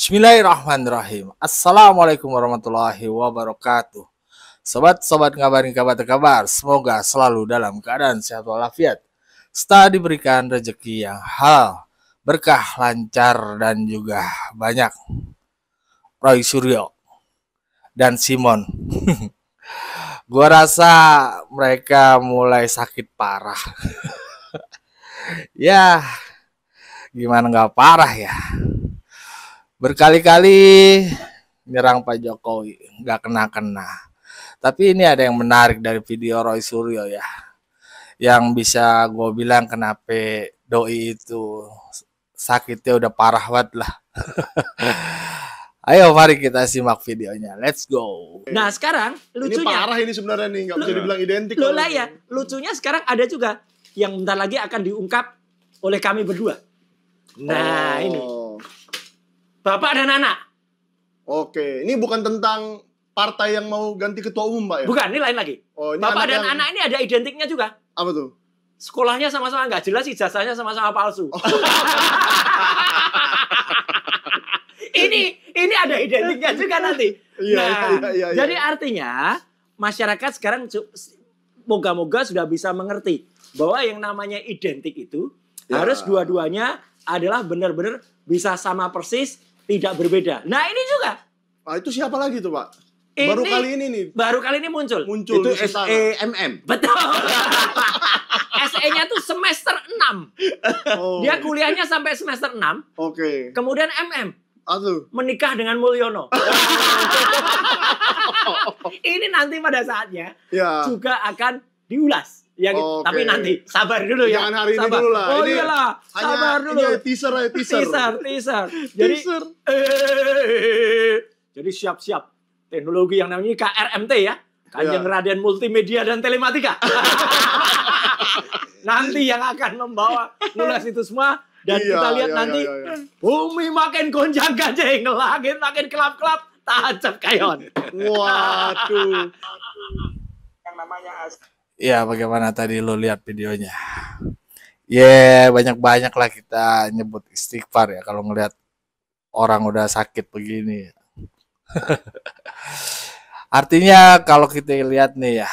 Bismillahirrahmanirrahim. Assalamualaikum warahmatullahi wabarakatuh. Sobat-sobat ngabarin kabar, semoga selalu dalam keadaan sehat walafiat, serta diberikan rezeki yang halal, berkah, lancar, dan juga banyak. Roy Suryo dan Simon. Gua rasa mereka mulai sakit parah. Ya, gimana nggak parah ya? Berkali-kali nyerang Pak Jokowi, nggak kena-kena. Tapi ini ada yang menarik dari video Roy Suryo ya, yang bisa gue bilang kenapa doi itu sakitnya udah parah banget lah. Ayo mari kita simak videonya, let's go. Nah sekarang lucunya, ini parah ini sebenarnya nih, nggak bisa dibilang identik. Loh lah ya, lucunya sekarang ada juga yang bentar lagi akan diungkap oleh kami berdua. Nah ini Bapak dan anak. Oke, ini bukan tentang partai yang mau ganti ketua umum, Pak ya? Bukan, ini lain lagi. Oh, ini Bapak dan anak ini ada identiknya juga. Apa tuh? Sekolahnya sama-sama nggak jelas, ijazahnya sama-sama palsu. Ini ada identiknya juga nanti. Iya. Jadi artinya masyarakat sekarang moga-moga sudah bisa mengerti bahwa yang namanya identik itu harus dua-duanya adalah benar-benar bisa sama persis, tidak berbeda. Nah ini juga. Ah itu siapa lagi tuh Pak? Baru kali ini muncul. Itu SEMM. Betul. SE-nya tuh semester 6. Oh. Dia kuliahnya sampai semester 6. Oke. Kemudian MM. Aduh. Menikah dengan Mulyono. Ini nanti pada saatnya juga akan diulas. Ya, tapi nanti sabar dulu ya. Jangan hari ini dulu lah. Oh iyalah, sabar dulu. Ini teaser. Jadi siap-siap teknologi yang namanya KRMT ya. Kanjeng Raden Multimedia dan Telematika. Nanti yang akan membawa ngulas itu semua. Dan kita lihat nanti bumi makin gonjang-ganjing, langit makin kelap-kelap, tajam kayon. Waduh. Yang namanya Ya, bagaimana tadi lo lihat videonya? Ya, banyak-banyak lah kita nyebut istighfar ya kalau ngelihat orang udah sakit begini. Artinya kalau kita lihat nih ya,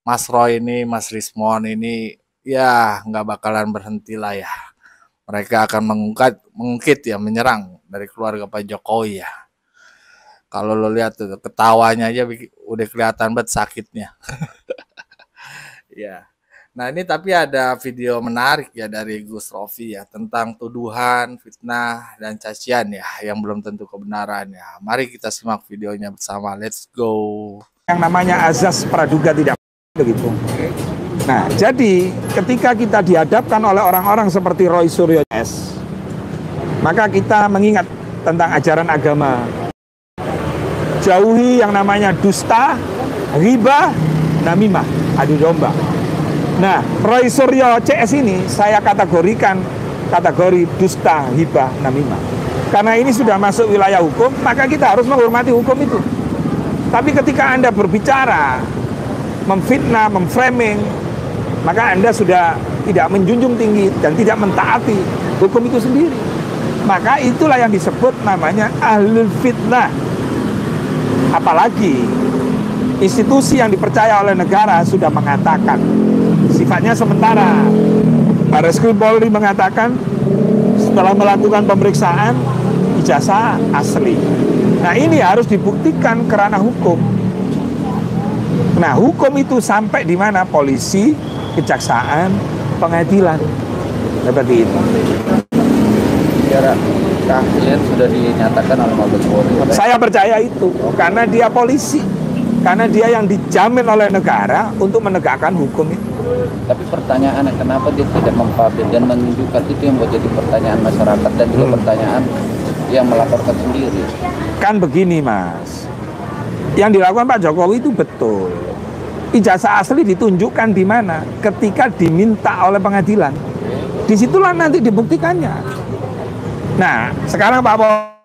Mas Roy ini, Mas Rismon ini ya nggak bakalan berhenti lah ya. Mereka akan mengungkit ya, menyerang dari keluarga Pak Jokowi ya. Kalau lo lihat tuh ketawanya aja udah kelihatan banget sakitnya. Ya. Nah, ini tapi ada video menarik ya dari Gus Rofi ya tentang tuduhan, fitnah dan cacian ya yang belum tentu kebenaran ya. Mari kita simak videonya bersama. Let's go. Yang namanya azas praduga tidak begitu. Nah, jadi ketika kita dihadapkan oleh orang-orang seperti Roy Suryo S, maka kita mengingat tentang ajaran agama. Jauhi yang namanya dusta, ghibah, namimah, adu domba. Nah, Roy Suryo CS ini saya kategorikan kategori dusta, ghibah, namimah. Karena ini sudah masuk wilayah hukum, maka kita harus menghormati hukum itu. Tapi ketika Anda berbicara, memfitnah, memframing, maka Anda sudah tidak menjunjung tinggi dan tidak mentaati hukum itu sendiri. Maka itulah yang disebut namanya ahlul fitnah. Apalagi institusi yang dipercaya oleh negara sudah mengatakan sifatnya sementara. Barreskrim Polri mengatakan setelah melakukan pemeriksaan ijazah asli. Nah ini harus dibuktikan kerana hukum. Nah hukum itu sampai di mana? Polisi, kejaksaan, pengadilan. Seperti itu. Keahlian sudah dinyatakan oleh Mabes Polri. Saya percaya itu karena dia polisi, karena dia yang dijamin oleh negara untuk menegakkan hukum itu. Tapi pertanyaannya kenapa dia tidak mempublish dan menunjukkan itu yang menjadi pertanyaan masyarakat dan juga pertanyaan yang melaporkan sendiri. Kan begini Mas, yang dilakukan Pak Jokowi itu betul. Ijazah asli ditunjukkan di mana? Ketika diminta oleh pengadilan. Disitulah nanti dibuktikannya. Nah, sekarang Pak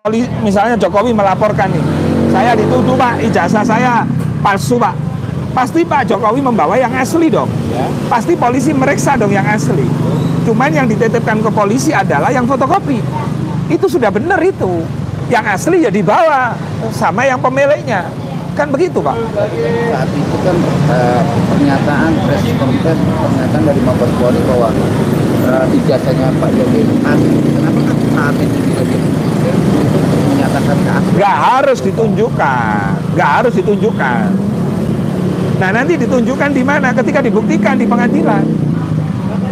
Polisi, misalnya Jokowi melaporkan nih, saya dituduh Pak, ijazah saya palsu Pak. Pasti Pak Jokowi membawa yang asli dong. Pasti polisi meriksa dong yang asli. Cuman yang dititipkan ke polisi adalah yang fotokopi. Itu sudah benar itu. yang asli ya dibawa sama yang pemiliknya. Kan begitu, Pak? Saat itu kan pernyataan pernyataan dari Mabes Polri bahwa ijazahnya Pak Jokowi asli. Kenapa kan saat itu tidak menyatakan asli? Nggak harus ditunjukkan. Nah, nanti ditunjukkan di mana? Ketika dibuktikan di pengadilan.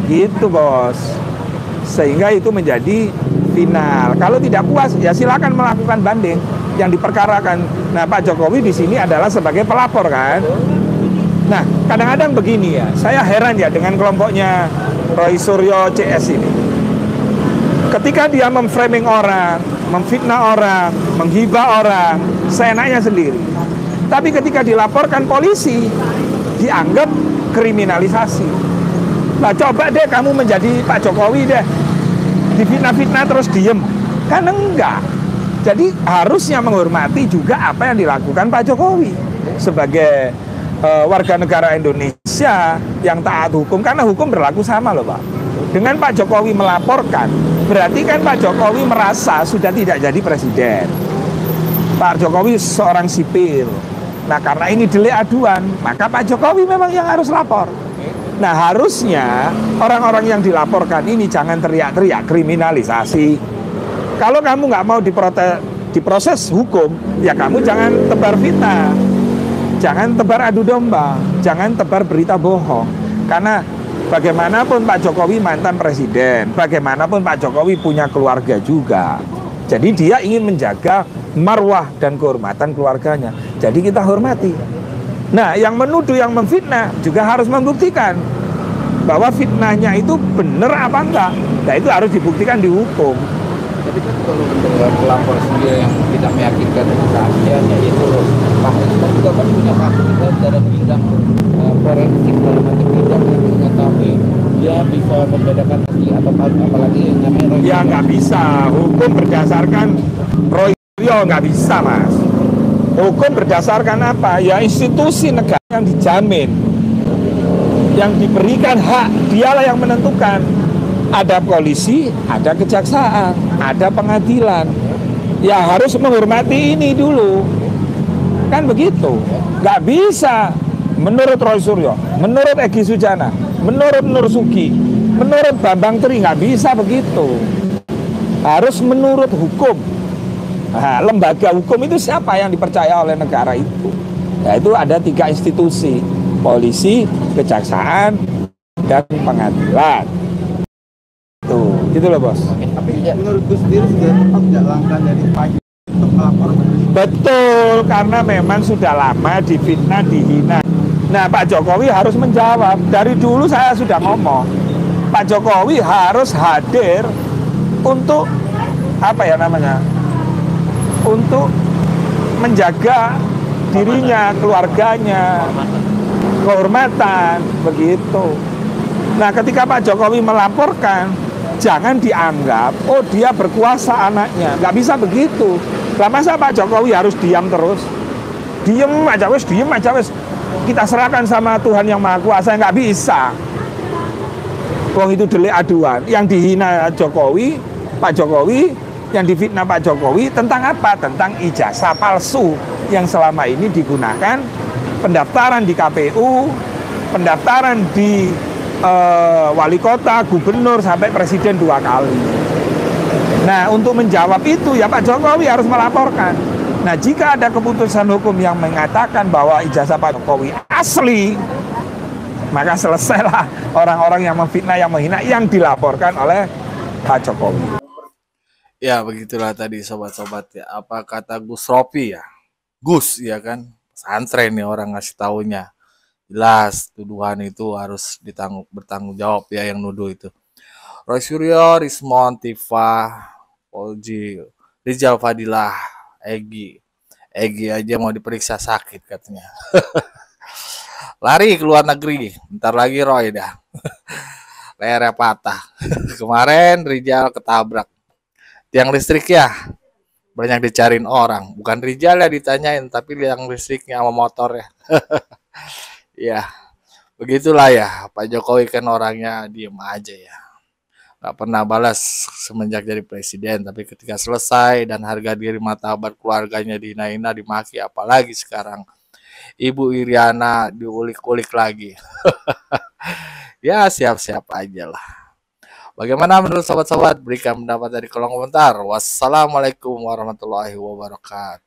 Gitu, Bos. Sehingga itu menjadi final. Kalau tidak puas, ya silakan melakukan banding yang diperkarakan. Nah, Pak Jokowi di sini adalah sebagai pelapor kan. Nah, kadang-kadang begini ya, saya heran ya dengan kelompoknya Roy Suryo CS ini. Ketika dia memframing orang, memfitnah orang, menghibah orang, seenaknya sendiri. Tapi ketika dilaporkan polisi, dianggap kriminalisasi. Nah, coba deh kamu menjadi Pak Jokowi deh, difitnah-fitnah terus diem. Kan enggak. Jadi harusnya menghormati juga apa yang dilakukan Pak Jokowi sebagai warga negara Indonesia yang taat hukum, karena hukum berlaku sama loh, Pak. Dengan Pak Jokowi melaporkan, berarti kan Pak Jokowi merasa sudah tidak jadi presiden. Pak Jokowi seorang sipil. Nah, karena ini delik aduan, maka Pak Jokowi memang yang harus lapor. Nah, harusnya orang-orang yang dilaporkan ini jangan teriak-teriak kriminalisasi. Kalau kamu nggak mau diproses hukum, ya kamu jangan tebar fitnah, jangan tebar adu domba, jangan tebar berita bohong. Karena bagaimanapun Pak Jokowi mantan presiden, bagaimanapun Pak Jokowi punya keluarga juga. Jadi dia ingin menjaga marwah dan kehormatan keluarganya. Jadi kita hormati. Nah, yang menuduh, yang memfitnah juga harus membuktikan bahwa fitnahnya itu benar apa enggak. Nah, itu harus dibuktikan di hukum. Tapi kan kalau mendengar pelapor sendiri yang tidak meyakinkan kesaksiannya itu Pak Risma juga kan punya kasus dalam bidang forensik, dalam bidang yang mengetahui dia bisa membedakan asli atau palsu, apalagi yang namanya Roy. Ya nggak bisa, hukum berdasarkan Roy Suryo nggak bisa, Mas. Hukum berdasarkan apa? Ya institusi negara yang dijamin, yang diberikan hak, dialah yang menentukan. Ada polisi, ada kejaksaan, ada pengadilan. Ya harus menghormati ini dulu. Kan begitu. Nggak bisa menurut Roy Suryo, menurut Egy Sujana, menurut Nur Sugi, menurut Bambang Tri, nggak bisa begitu. Harus menurut hukum. Nah, lembaga hukum itu siapa yang dipercaya oleh negara itu? Ya, itu ada 3 institusi, polisi, kejaksaan, dan pengadilan. Tuh, gitu loh, Bos. Tapi ya, menurut Gus sendiri sudah tepat tidak langkah dari Pak untuk melapor? Betul, karena memang sudah lama difitnah, dihina. Nah, Pak Jokowi harus menjawab. Dari dulu saya sudah ngomong, Pak Jokowi harus hadir untuk apa ya namanya? Untuk menjaga dirinya, keluarganya, kehormatan, begitu. Nah, ketika Pak Jokowi melaporkan, jangan dianggap, oh dia berkuasa anaknya. Nggak bisa begitu. Lah masa Pak Jokowi harus diam terus? Diem aja wes, kita serahkan sama Tuhan yang Maha Kuasa. Nggak bisa. Wong itu delik aduan. Yang dihina Jokowi, Pak Jokowi, yang difitnah Pak Jokowi tentang apa? Tentang ijazah palsu yang selama ini digunakan pendaftaran di KPU, pendaftaran di wali kota, gubernur, sampai presiden 2 kali. Nah, untuk menjawab itu ya Pak Jokowi harus melaporkan. Nah, jika ada keputusan hukum yang mengatakan bahwa ijazah Pak Jokowi asli, maka selesailah orang-orang yang memfitnah, yang menghina, yang dilaporkan oleh Pak Jokowi. Ya, begitulah tadi sobat-sobat ya. Apa kata Gus Ropi ya? Gus ya kan, pesantren nih orang ngasih taunya. Jelas tuduhan itu harus bertanggung jawab ya yang nuduh itu. Roy Suryo, Rismon, Tifa, Polji, Rizal Fadilah, Egy aja mau diperiksa sakit katanya. Lari ke luar negeri, bentar lagi Roy dah. Lehernya patah. Kemarin Rizal ketabrak tiang listrik ya. Banyak dicariin orang, bukan Rizal ya ditanyain, tapi tiang listriknya sama motor ya. Ya, begitulah ya. Pak Jokowi kan orangnya diem aja ya. Gak pernah balas semenjak jadi presiden, tapi ketika selesai dan harga diri martabat keluarganya dihina-hina, dimaki, apalagi sekarang Ibu Iriana diulik-ulik lagi. Ya siap-siap aja lah. Bagaimana menurut sobat-sobat? Berikan pendapat dari kolom komentar. Wassalamualaikum warahmatullahi wabarakatuh.